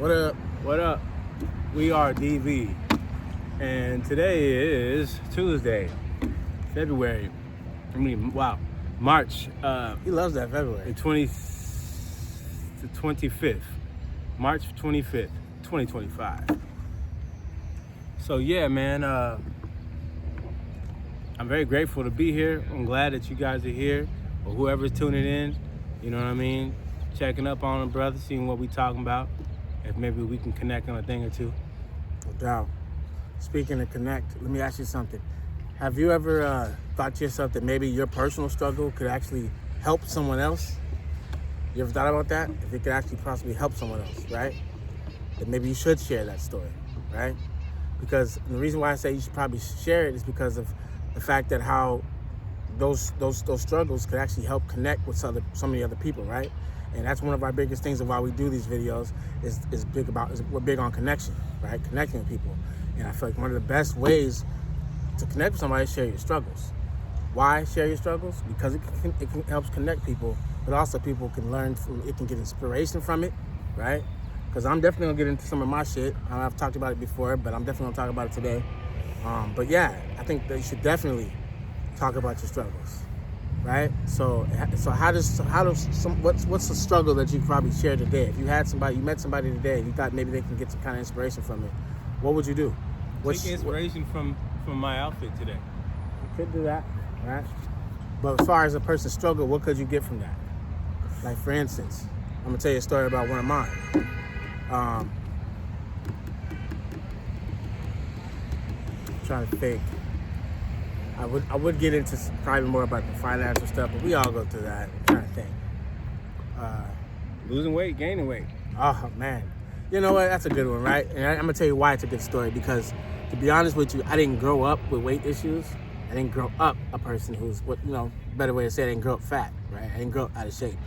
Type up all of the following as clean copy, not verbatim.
What up? What up? We are DV, and today is Tuesday, March. He loves that February. The 25th, March 25th, 2025. So yeah, man, I'm very grateful to be here. I'm glad that you guys are here, or whoever's tuning in. You know what I mean? Checking up on them, brother, seeing what we talking about. If maybe we can connect on a thing or two. No doubt. Speaking of connect, let me ask you something. Have you ever thought to yourself that maybe your personal struggle could actually help someone else? You ever thought about that? If it could actually possibly help someone else, right? That maybe you should share that story, right? Because the reason why I say you should probably share it is because of the fact that how those struggles could actually help connect with so many other people, right? And that's one of our biggest things of why we do these videos is we're big on connection, right? Connecting with people. And I feel like one of the best ways to connect with somebody is share your struggles. Why share your struggles? Because it helps connect people, but also people can learn from it, can get inspiration from it, right? Because I'm definitely gonna get into some of my shit. I've talked about it before, but I'm definitely gonna talk about it today. But yeah, I think that you should definitely talk about your struggles. Right? So what's the struggle that you probably shared today? If you met somebody today, you thought maybe they can get some kind of inspiration from it, what would you do? Take inspiration from my outfit today. You could do that, right? But as far as a person's struggle, what could you get from that? Like for instance, I'm gonna tell you a story about one of mine. Trying to think. I would get into probably more about the financial stuff, but we all go through that. I'm trying to think. Losing weight, gaining weight. Oh, man. You know what? That's a good one, right? And I'm going to tell you why it's a good story. Because, to be honest with you, I didn't grow up with weight issues. I didn't grow up a person who's, better way to say it, I didn't grow up fat, right? I didn't grow up out of shape.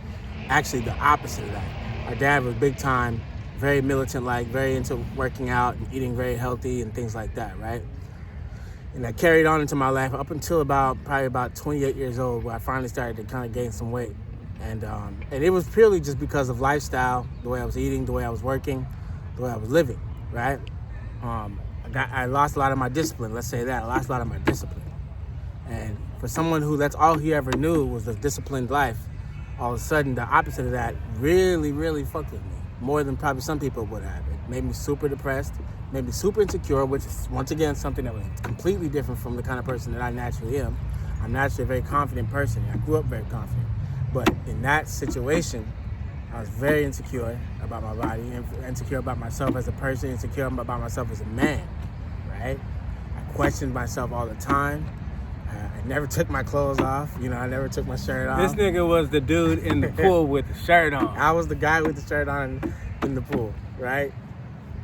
Actually, the opposite of that. Our dad was big time, very militant-like, very into working out and eating very healthy and things like that, right? And I carried on into my life up until probably about 28 years old, where I finally started to kind of gain some weight. And it was purely just because of lifestyle, the way I was eating, the way I was working, the way I was living, right? I lost a lot of my discipline, let's say that. I lost a lot of my discipline. And for someone who that's all he ever knew was the disciplined life, all of a sudden the opposite of that really, really fucked with me. More than probably some people would have. It made me super depressed. Made me super insecure, which is, once again, something that was completely different from the kind of person that I naturally am. I'm naturally a very confident person. I grew up very confident. But in that situation, I was very insecure about my body, insecure about myself as a person, insecure about myself as a man, right? I questioned myself all the time. I never took my clothes off. I never took my shirt off. This nigga was the dude in the pool with the shirt on. I was the guy with the shirt on in the pool, right?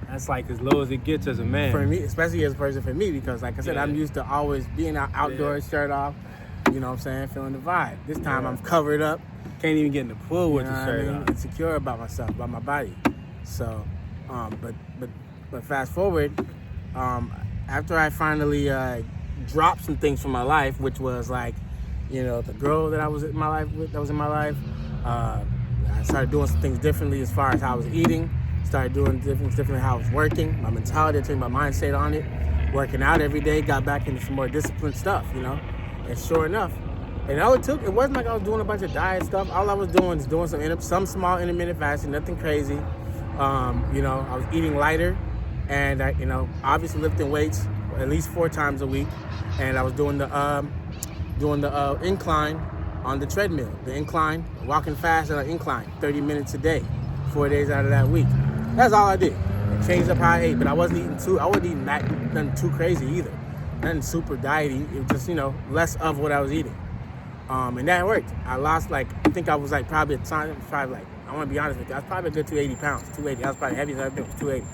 That's like as low as it gets as a man. For me, especially as a person, for me, because like I said, I'm used to always being outdoors, shirt off, you know what I'm saying, feeling the vibe. This time I'm covered up. Can't even get in the pool with the shirt on. Insecure about myself, about my body. So, but fast forward, after I finally dropped some things from my life, which was like, the girl that was in my life, I started doing some things differently as far as how I was eating. Started doing things differently, how I was working, my mentality, I changed my mindset on it, working out every day, got back into some more disciplined stuff, and sure enough, and it wasn't like I was doing a bunch of diet stuff. All I was doing is doing some small intermittent fasting, nothing crazy. I was eating lighter, and I, obviously lifting weights at least 4 times a week, and I was doing the incline on the treadmill, walking fast on an incline, 30 minutes a day, 4 days out of that week. That's all I did. I changed up how I ate, but I wasn't eating nothing too crazy either. Nothing super diety. It was just, less of what I was eating. And that worked. I lost I think I was probably at the time, I want to be honest with you, I was probably a good 280 pounds, 280. I was probably heavy as I've been, was 280.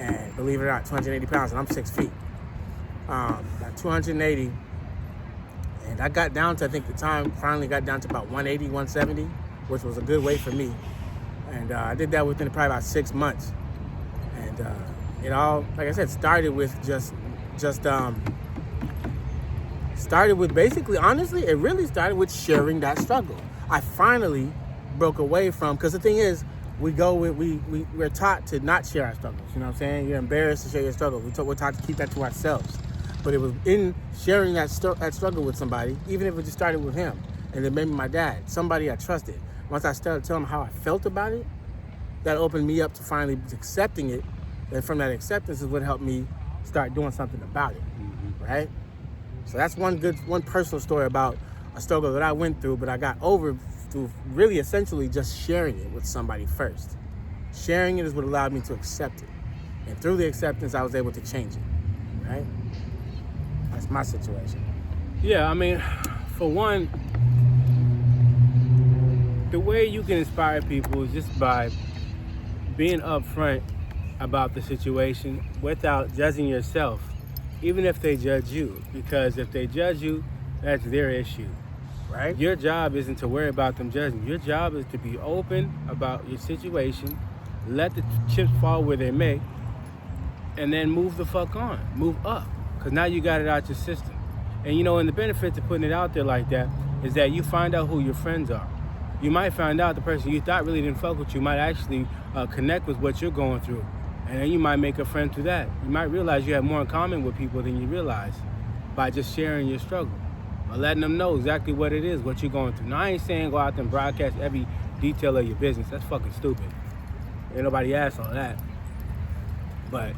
And believe it or not, 280 pounds, and I'm 6 feet. About 280. And I got down to, I think the time, finally got down to about 180, 170, which was a good weight for me. And I did that within probably about 6 months. And it all, like I said, started with basically, honestly, it really started with sharing that struggle. I finally broke away from, because the thing is, we're taught to not share our struggles. You know what I'm saying? You're embarrassed to share your struggles. We're taught to keep that to ourselves. But it was in sharing that struggle with somebody, even if it just started with him, and then maybe my dad, somebody I trusted. Once I started telling him how I felt about it, that opened me up to finally accepting it. And from that acceptance is what helped me start doing something about it, right? So that's one personal story about a struggle that I went through, but I got over through really essentially just sharing it with somebody first. Sharing it is what allowed me to accept it. And through the acceptance, I was able to change it, right? That's my situation. Yeah, I mean, for one, the way you can inspire people is just by being upfront about the situation without judging yourself, even if they judge you. Because if they judge you, that's their issue, right? Your job isn't to worry about them judging. Your job is to be open about your situation, let the chips fall where they may, and then move the fuck on, move up. Because now you got it out your system. And you know, and the benefit to putting it out there like that is that you find out who your friends are. You might find out the person you thought really didn't fuck with you might actually connect with what you're going through. And then you might make a friend through that. You might realize you have more in common with people than you realize by just sharing your struggle. Or letting them know exactly what it is, what you're going through. Now, I ain't saying go out there and broadcast every detail of your business. That's fucking stupid. Ain't nobody asked all that. But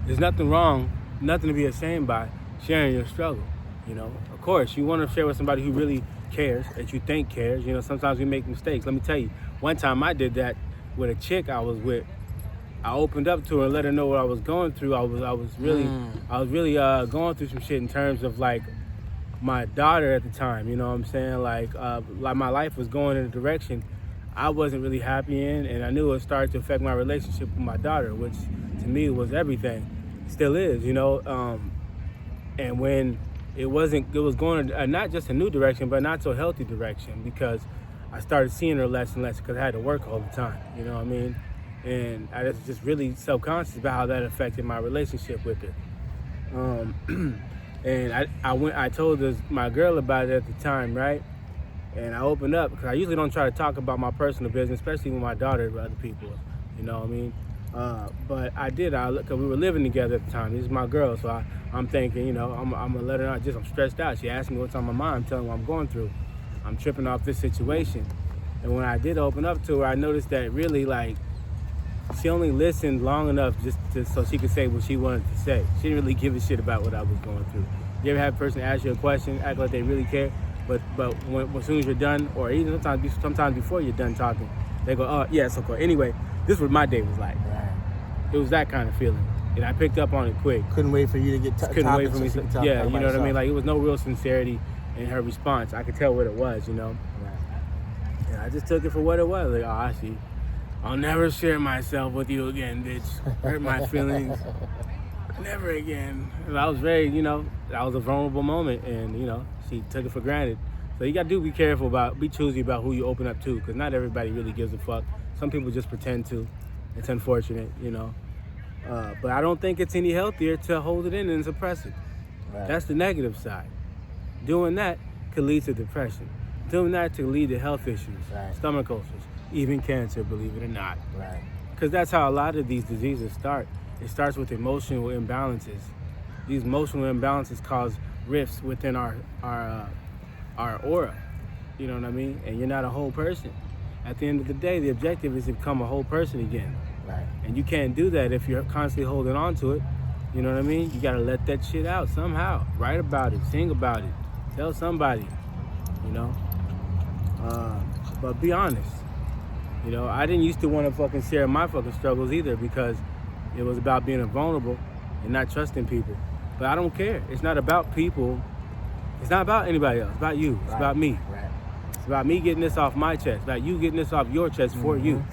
there's nothing wrong, nothing to be ashamed by sharing your struggle. You know, of course, you want to share with somebody who really cares, that you think cares. You know, sometimes we make mistakes. Let me tell you, one time I did that with a chick I was with. I opened up to her and let her know what I was going through. I was really going through some shit in terms of like my daughter at the time. You know what I'm saying? Like my life was going in a direction I wasn't really happy in, and I knew it started to affect my relationship with my daughter, which to me was everything. Still is, you know. And when it was going not just a new direction, but not so healthy direction, because I started seeing her less and less because I had to work all the time. You know what I mean? And I was just really self-conscious about how that affected my relationship with her. And I told my girl about it at the time, right? And I opened up, because I usually don't try to talk about my personal business, especially with my daughter or other people, you know what I mean? But I did, because we were living together at the time. This is my girl, so I'm thinking, you know, I'm gonna let her know, I'm stressed out. She asked me what's on my mind, I'm telling her what I'm going through. I'm tripping off this situation. And when I did open up to her, I noticed that really, like, she only listened long enough so she could say what she wanted to say. She didn't really give a shit about what I was going through. You ever have a person ask you a question, act like they really care, but as soon as you're done, or even sometimes before you're done talking, they go, oh, yes, of course. Anyway, this is what my day was like. Right. It was that kind of feeling. And I picked up on it quick. Couldn't wait for you to get Couldn't wait for me to to, yeah, you know what I mean? Like, it was no real sincerity in her response. I could tell what it was, you know? Right. And I just took it for what it was. Like, oh, I see. I'll never share myself with you again, bitch. Hurt my feelings. Never again. And I was very, you know, that was a vulnerable moment, and, you know, she took it for granted. So you gotta be careful be choosy about who you open up to, because not everybody really gives a fuck. Some people just pretend to. It's unfortunate, you know. But I don't think it's any healthier to hold it in and suppress it. Right. That's the negative side. Doing that could lead to depression. Doing that could lead to health issues, right. Stomach ulcers, even cancer, believe it or not. Right. Because that's how a lot of these diseases start. It starts with emotional imbalances. These emotional imbalances cause rifts within our aura. You know what I mean? And you're not a whole person. At the end of the day, the objective is to become a whole person again. Right. And you can't do that if you're constantly holding on to it. You know what I mean? You gotta let that shit out somehow. Write about it, sing about it, tell somebody, you know? But be honest. You know, I didn't used to want to fucking share my fucking struggles either, because it was about being vulnerable and not trusting people. But I don't care. It's not about people. It's not about anybody else. It's about you. It's about me. Right. It's about me getting this off my chest. It's about you getting this off your chest for you.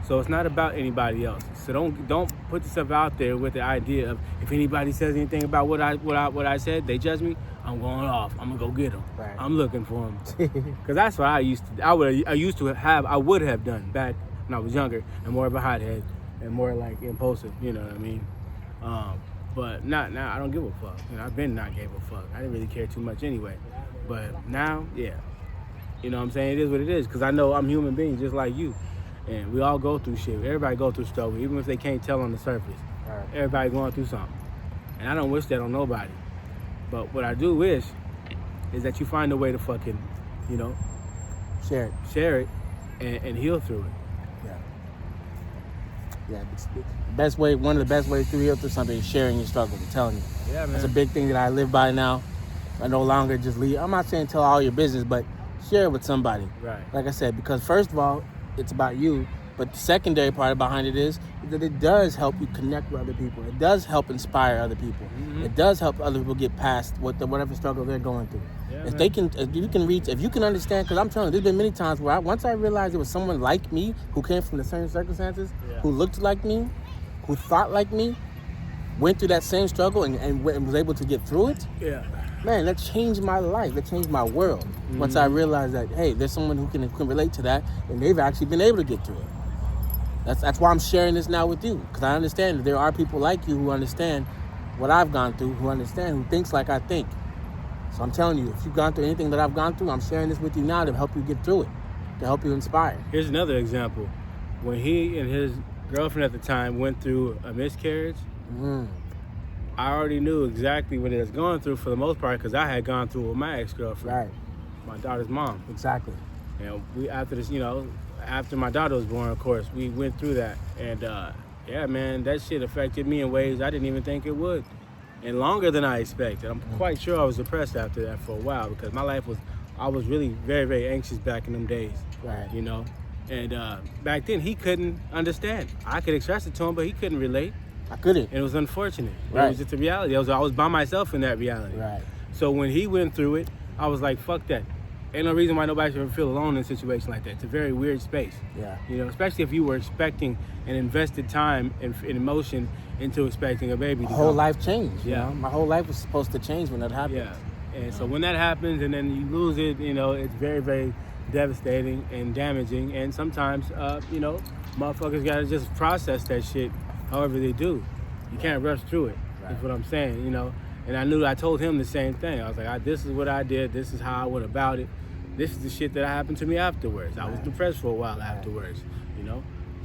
So it's not about anybody else. So don't put yourself out there with the idea of, if anybody says anything about what I said, they judge me, I'm going off. I'm gonna go get them. Right. I'm looking for them. Because that's what I would have done back when I was younger and more of a hothead and more like impulsive. You know what I mean? But not now. I don't give a fuck. You know, I've been not gave a fuck. I didn't really care too much anyway. But now, yeah. You know what I'm saying? It is what it is, because I know I'm a human being just like you. And we all go through shit. Everybody go through struggle, even if they can't tell on the surface. Right. Everybody going through something. And I don't wish that on nobody. But what I do wish is that you find a way to fucking, you know, share it and heal through it. Yeah. Yeah, the best way, one of the best ways to heal through something is sharing your struggle. I'm telling you. Yeah, man. That's a big thing that I live by now. I no longer just leave. I'm not saying tell all your business, but share it with somebody. Right. Like I said, because first of all, it's about you. But the secondary part behind it is that it does help you connect with other people. It does help inspire other people. Mm-hmm. It does help other people get past whatever struggle they're going through. Yeah, If you can understand, because I'm telling you, there's been many times where once I realized it was someone like me who came from the same circumstances, who looked like me, who thought like me, went through that same struggle and was able to get through it. Yeah. Man, that changed my life. That changed my world. Mm-hmm. Once I realized that, hey, there's someone who can relate to that, and they've actually been able to get through it. That's why I'm sharing this now with you, because I understand that there are people like you who understand what I've gone through, who thinks like I think. So I'm telling you, if you've gone through anything that I've gone through, I'm sharing this with you now to help you get through it, to help you inspire. Here's another example. When he and his girlfriend at the time went through a miscarriage, I already knew exactly what it was going through for the most part, because I had gone through it with my ex-girlfriend, my daughter's mom. Exactly. And we, after this, after my daughter was born, of course, we went through that. And yeah, man, that shit affected me in ways I didn't even think it would. And longer than I expected. I'm quite sure I was depressed after that for a while, because I was really very, very anxious back in them days. Right. You know? And back then, he couldn't understand. I could express it to him, but he couldn't relate. I couldn't. And it was unfortunate. Right. It was just a reality. I was by myself in that reality. Right. So when he went through it, I was like, fuck that. Ain't no reason why nobody should ever feel alone in a situation like that. It's a very weird space. Yeah. You know, especially if you were expecting and invested time and emotion into expecting a baby. My whole life changed. Yeah. You know? My whole life was supposed to change when that happened. Yeah. And so when that happens and then you lose it, it's very, very devastating and damaging. And sometimes, motherfuckers gotta just process that shit however they do. You can't rush through it. Right. That's what I'm saying, And I told him the same thing. I was like, this is what I did. This is how I went about it. This is the shit that happened to me afterwards. I was depressed for a while afterwards,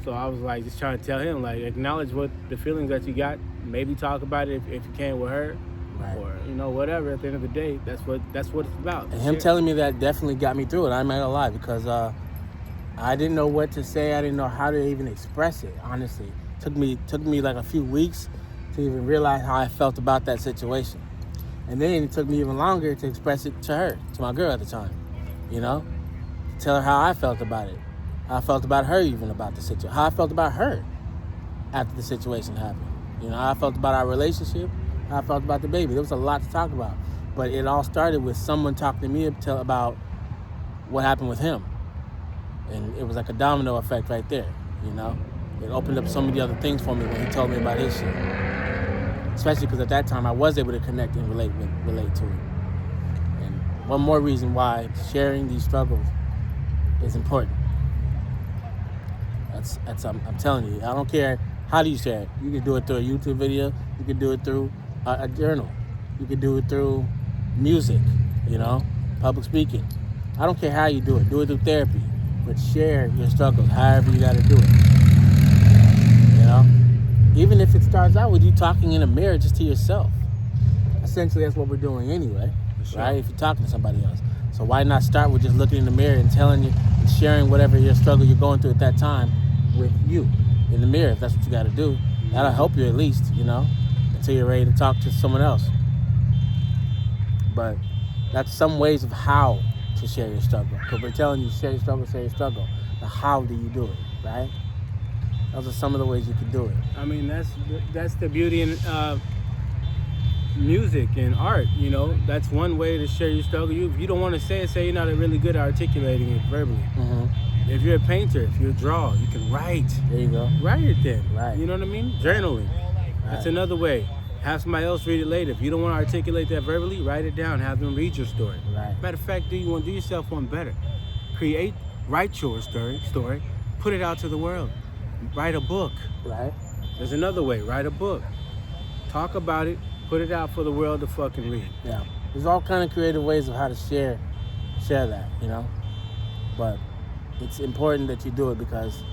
So I was like, just trying to tell him, like, acknowledge what the feelings that you got. Maybe talk about it if you can with her. Right. Or, whatever. At the end of the day, that's what it's about. And him telling me that definitely got me through it. I'm not gonna lie, because I didn't know what to say. I didn't know how to even express it, honestly. Took me like a few weeks to even realize how I felt about that situation. And then it took me even longer to express it to her, to my girl at the time, tell her how I felt about it, how I felt about her even about the situation, how I felt about her after the situation happened, how I felt about our relationship, how I felt about the baby. There was a lot to talk about, but it all started with someone talking to me about what happened with him. And it was like a domino effect right there, It opened up so many other things for me when he told me about his shit. Especially because at that time I was able to connect and relate to it. And one more reason why sharing these struggles is important. I'm telling you, I don't care how do you share it. You can do it through a YouTube video. You can do it through a journal. You can do it through music, public speaking. I don't care how you do it. Do it through therapy. But share your struggles however you got to do it. Even if it starts out with you talking in a mirror just to yourself. Essentially, that's what we're doing anyway, right? If you're talking to somebody else. So why not start with just looking in the mirror and telling you and sharing whatever your struggle you're going through at that time with you in the mirror, if that's what you got to do. That'll help you at least, until you're ready to talk to someone else. But that's some ways of how to share your struggle. Because we're telling you share your struggle. But how do you do it, right? Those are some of the ways you can do it. I mean, that's the beauty in music and art, That's one way to share your struggle. If you don't want to say you're not really good at articulating it verbally. Mm-hmm. If you're a painter, if you're a drawer, you can write. There you go. Write it then. Right. You know what I mean? Journaling. Right. That's another way. Have somebody else read it later. If you don't want to articulate that verbally, write it down. Have them read your story. Right. Matter of fact, do yourself one better. Write your story, put it out to the world. Write a book. Right. There's another way. Write a book. Talk about it. Put it out for the world to fucking read. Yeah. There's all kind of creative ways of how to share that, But it's important that you do it because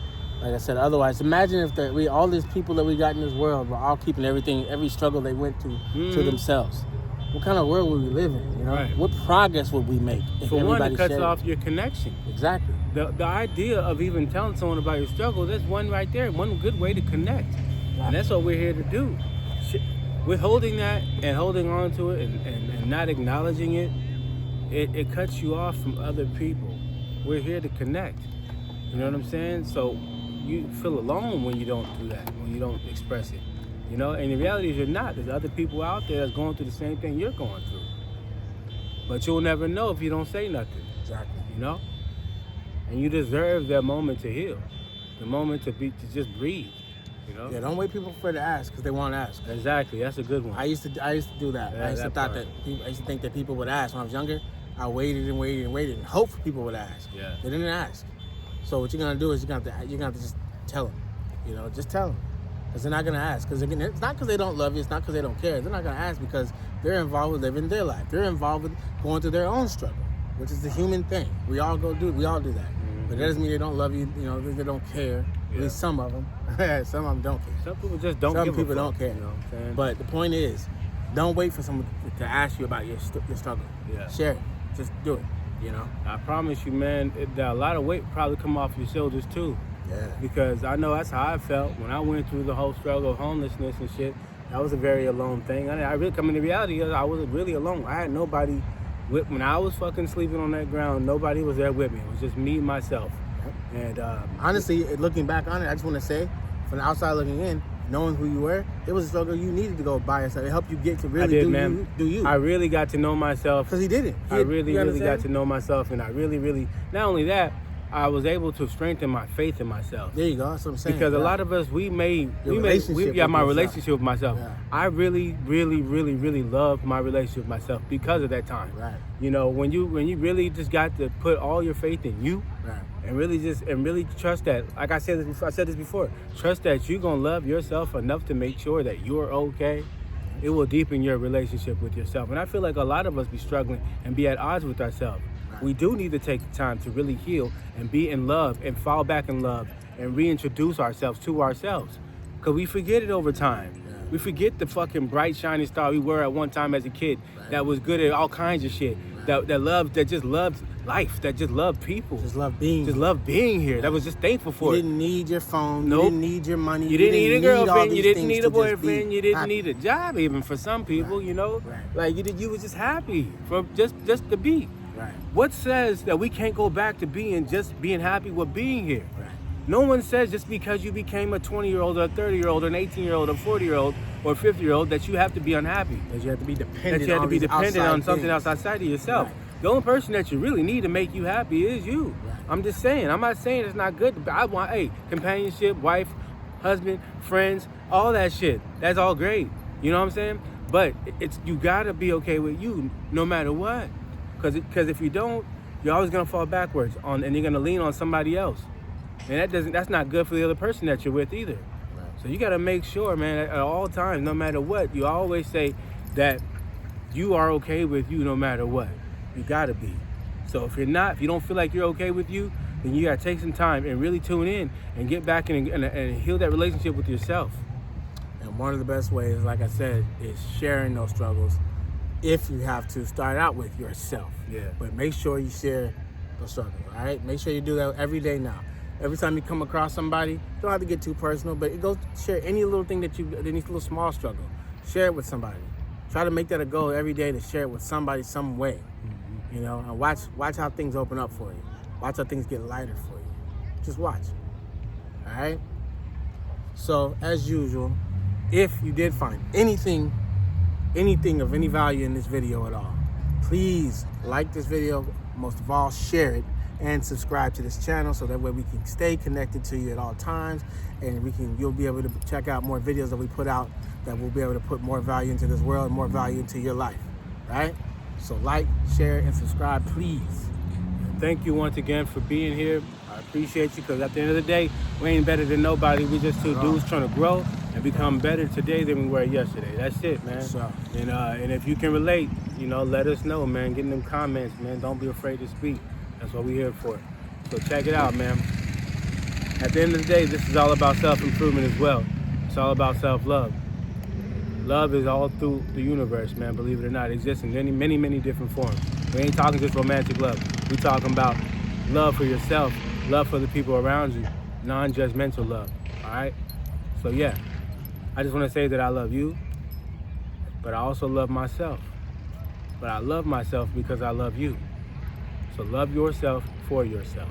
Like I said, otherwise, imagine if all these people that we got in this world were all keeping every struggle they went through to themselves. What kind of world would we live in? You know, Right. What progress would we make if For one, everybody it cuts shared? off your connection. Exactly. The idea of even telling someone about your struggle, that's one right there, one good way to connect. And that's what we're here to do. Withholding that and holding on to it and not acknowledging it cuts you off from other people. We're here to connect. You know what I'm saying? So you feel alone when you don't do that, when you don't express it. You know, and the reality is you're not. There's other people out there that's going through the same thing you're going through. But you'll never know if you don't say nothing. Exactly. You know? And you deserve that moment to heal. The moment to just breathe. You know? Yeah, don't wait people for to ask because they won't ask. Exactly. That's a good one. I used to do that. Yeah, I used to think that people would ask when I was younger. I waited and hope people would ask. Yeah. They didn't ask. So what you're gonna do is you're gonna have to just tell them. You know, just tell them. Because they're not going to ask. Because it's not because they don't love you. It's not because they don't care. They're not going to ask because they're involved with living their life. They're involved with going through their own struggle, which is the human thing. We all do that. Mm-hmm. But that doesn't mean they don't love you. You know, they don't care. Yeah. At least some of them. Some of them don't care. Some people just don't. Some people don't care. You know what I'm saying? But the point is, don't wait for someone to ask you about your struggle. Yeah. Share it. Just do it. You know. I promise you, man. A lot of weight probably come off your shoulders too. Yeah. Because I know that's how I felt when I went through the whole struggle of homelessness and shit. That was a very alone thing. I really come into reality. I was really alone. I had nobody when I was fucking sleeping on that ground. Nobody was there with me. It was just me and myself. And honestly, looking back on it, I just want to say, from the outside looking in, knowing who you were, it was a struggle you needed to go by yourself. It helped you get to really do you. I really got to know myself. Because he didn't. I really got to know myself, and I really, not only that, I was able to strengthen my faith in myself. There you go. That's what I'm saying. Because a lot of us, my relationship with myself. Yeah. I really loved my relationship with myself because of that time. Right. You know, when you really just got to put all your faith in you, right, and really trust that. Like I said this before. Trust that you're gonna love yourself enough to make sure that you're okay. It will deepen your relationship with yourself. And I feel like a lot of us be struggling and be at odds with ourselves. We do need to take the time to really heal and be in love and fall back in love and reintroduce ourselves to ourselves. Because we forget it over time. Yeah. We forget the fucking bright, shining star we were at one time as a kid, right, that was good at all kinds of shit, right, that just loved life, that just loved people. Just loved being here. Right. That was just thankful for it. You didn't need your phone. Nope. You didn't need your money. You didn't need a girlfriend. You didn't need a boyfriend. You didn't need a job even for some people, right, you know? Right. Like you was just happy for just to be. Right. What says that we can't go back to being happy with being here? Right. No one says just because you became a 20-year-old or a 30-year-old or an 18-year-old or 40-year-old or 50-year-old that you have to be unhappy. That you have to be dependent on something else outside of yourself. Right. The only person that you really need to make you happy is you. Right. I'm just saying. I'm not saying it's not good. But I want, companionship, wife, husband, friends, all that shit. That's all great. You know what I'm saying? But you gotta be okay with you no matter what. Because if you don't, you're always gonna fall backwards and you're gonna lean on somebody else, and that's not good for the other person that you're with either. Right. So you gotta make sure, man, at all times, no matter what, you always say that you are okay with you no matter what. You gotta be. So if you don't feel like you're okay with you, then you gotta take some time and really tune in and get back and heal that relationship with yourself. And one of the best ways, like I said, is sharing those struggles. If you have to start out with yourself. Yeah. But make sure you share the struggle, all right? Make sure you do that every day now. Every time you come across somebody, you don't have to get too personal, but share any little thing any little small struggle. Share it with somebody. Try to make that a goal every day to share it with somebody some way. Mm-hmm. You know, and watch how things open up for you. Watch how things get lighter for you. Just watch. All right? So, as usual, if you did find anything of any value in this video at all, please like this video, most of all share it, and subscribe to this channel so that way we can stay connected to you at all times, and you'll be able to check out more videos that we put out that will be able to put more value into this world and more value into your life, right? So like, share, and subscribe, please. Thank you once again for being here. I appreciate you, because at the end of the day, we ain't better than nobody. We just two dudes trying to grow and become better today than we were yesterday. That's it, man. So. And if you can relate, let us know, man. Get in them comments, man. Don't be afraid to speak. That's what we're here for. So check it out, man. At the end of the day, this is all about self-improvement as well. It's all about self-love. Love is all through the universe, man. Believe it or not, it exists in many, many, many different forms. We ain't talking just romantic love. We talking about love for yourself, love for the people around you, non-judgmental love. All right. So yeah, I just want to say that I love you, but I also love myself. But I love myself because I love you. So love yourself for yourself.